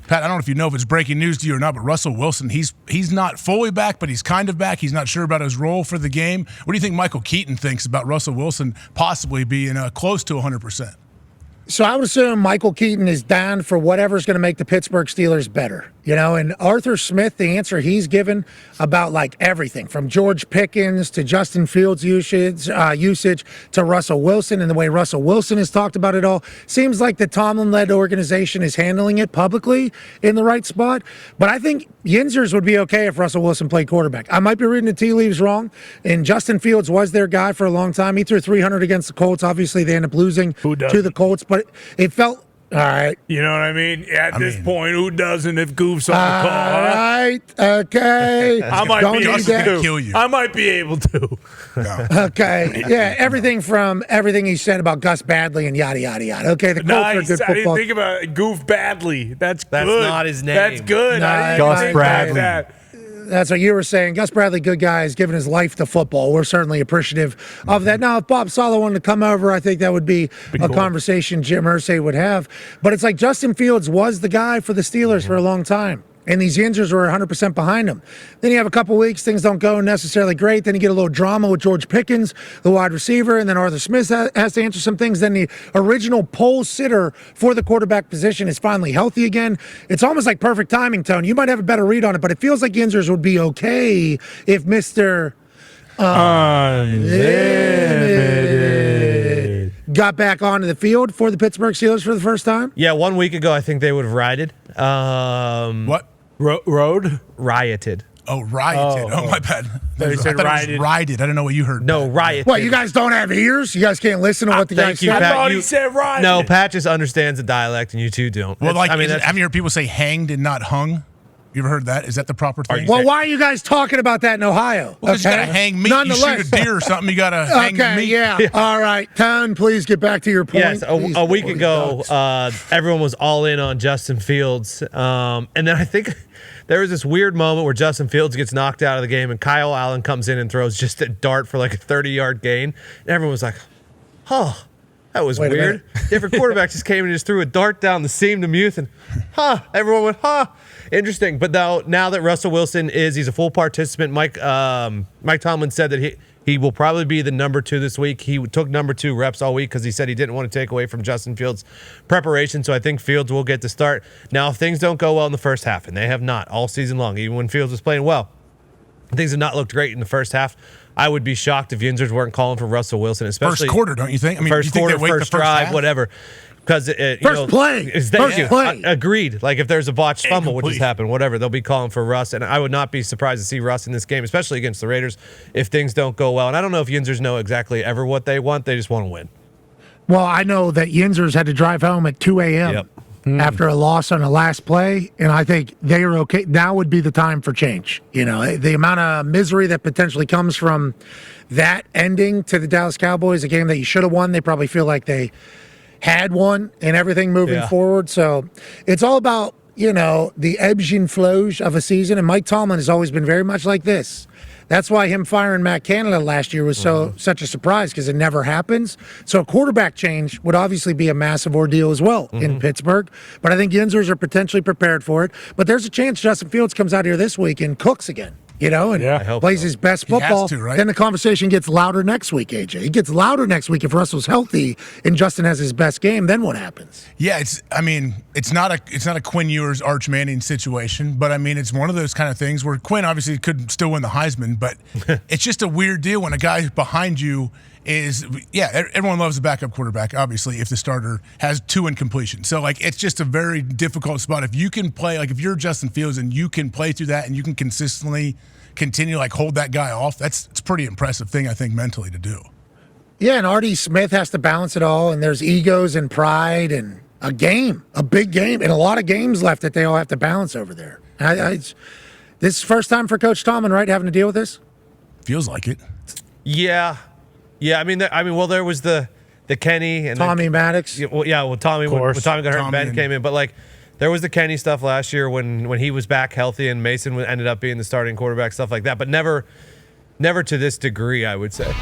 Pat, I don't know if you know if it's breaking news to you or not, but Russell Wilson, he's not fully back, but he's kind of back. He's not sure about his role for the game. What do you think Michael Keaton thinks about Russell Wilson possibly being close to 100%? So I would assume Michael Keaton is down for whatever's going to make the Pittsburgh Steelers better. And Arthur Smith, the answer he's given about like everything from George Pickens to Justin Fields usage to Russell Wilson and the way Russell Wilson has talked about it all, seems like the Tomlin-led organization is handling it publicly in the right spot. But I think Yinzers would be okay if Russell Wilson played quarterback. I might be reading the tea leaves wrong, and Justin Fields was their guy for a long time. He threw 300 against the Colts. Obviously, they ended up losing to the Colts, but it felt all right. You know what I mean? At this point, who doesn't if Goof's on the call? All right. Okay. I might be able to kill you. I might be able to. No. Okay. Yeah. Everything he said about Gus Badley and yada yada yada. Okay. The Colts are good I didn't football. think about Goof Badley. That's good. not his name. That's good. I didn't Gus think Bradley. that. That's what you were saying. Gus Bradley, good guy, has given his life to football. We're certainly appreciative of that. Now, if Bob Sala wanted to come over, I think that would be a conversation Jim Irsay would have. But it's like Justin Fields was the guy for the Steelers for a long time. And these Yinzers were 100% behind him. Then you have a couple weeks, things don't go necessarily great. Then you get a little drama with George Pickens, the wide receiver, and then Arthur Smith has to answer some things. Then the original pole sitter for the quarterback position is finally healthy again. It's almost like perfect timing, Tone. You might have a better read on it, but it feels like Yinzers would be okay if Mr. Unlimited got back onto the field for the Pittsburgh Steelers for the first time. Yeah, 1 week ago, I think they would have rioted. What? Road? Rioted. Oh, rioted. Oh, my bad. They said I thought rioted. it was rioted. I don't know what you heard. No, rioted. What, you guys don't have ears? You guys can't listen to what the guys thank you, say? I Pat. thought he said rioted. No, Pat just understands the dialect, and you two don't. Well, That's- like, haven't you heard people say hanged and not hung? You ever heard that? Is that the proper thing? Well, why are you guys talking about that in Ohio? Well, 'cause you gotta hang meat. You shoot a deer or something, you gotta hang the Okay, meat. yeah. All right. Tone, please get back to your point. Yes, a week ago, everyone was all in on Justin Fields. And then I think there was this weird moment where Justin Fields gets knocked out of the game and Kyle Allen comes in and throws just a dart for like a 30-yard gain. And everyone was like, that was Wait a weird. Different quarterbacks just came and just threw a dart down the seam to Muth and, everyone went, interesting. But now that Russell Wilson he's a full participant, Mike Tomlin said that he will probably be the number 2 this week. He took number 2 reps all week because he said he didn't want to take away from Justin Fields' preparation. So I think Fields will get the start. Now, if things don't go well in the first half, and they have not all season long, even when Fields was playing well, things have not looked great in the first half. I would be shocked if Yinzers weren't calling for Russell Wilson, especially First quarter, don't you think? I mean, first do you think quarter, they wait first the first drive, half? whatever. Because First play. Thank play. Agreed. Like if there's a botched fumble, which has Incomplete. happened, whatever, they'll be calling for Russ. And I would not be surprised to see Russ in this game, especially against the Raiders, if things don't go well. And I don't know if Yinzers know exactly ever what they want. They just want to win. Well, I know that Yinzers had to drive home at 2 a.m. Yep. After a loss on the last play, and I think they are okay. Now would be the time for change. The amount of misery that potentially comes from that ending to the Dallas Cowboys, a game that you should have won. They probably feel like they had won and everything moving forward. So it's all about, the ebbs and flows of a season. And Mike Tomlin has always been very much like this. That's why him firing Matt Canada last year was such a surprise, because it never happens. So a quarterback change would obviously be a massive ordeal as well in Pittsburgh. But I think Yinzers are potentially prepared for it. But there's a chance Justin Fields comes out here this week and cooks again. And plays his best football. has to, right? Then the conversation gets louder next week, AJ. It gets louder next week if Russell's healthy and Justin has his best game. Then what happens? Yeah, it's not a Quinn Ewers, Arch Manning situation, but I mean, it's one of those kind of things where Quinn obviously could still win the Heisman, but it's just a weird deal when a guy behind you everyone loves a backup quarterback, obviously, if the starter has 2 incompletions. So, it's just a very difficult spot. If you can play, if you're Justin Fields and you can play through that and you can consistently continue, hold that guy off, it's a pretty impressive thing, I think, mentally to do. Yeah, and Artie Smith has to balance it all, and there's egos and pride and a big game, and a lot of games left that they all have to balance over there. This is first time for Coach Tomlin, right, having to deal with this? Feels like it. Yeah. Yeah, well, there was the Kenny and Tommy Maddox. Tommy when Tommy got hurt and Ben came in, but there was the Kenny stuff last year when he was back healthy and Mason ended up being the starting quarterback, stuff like that, but never to this degree, I would say.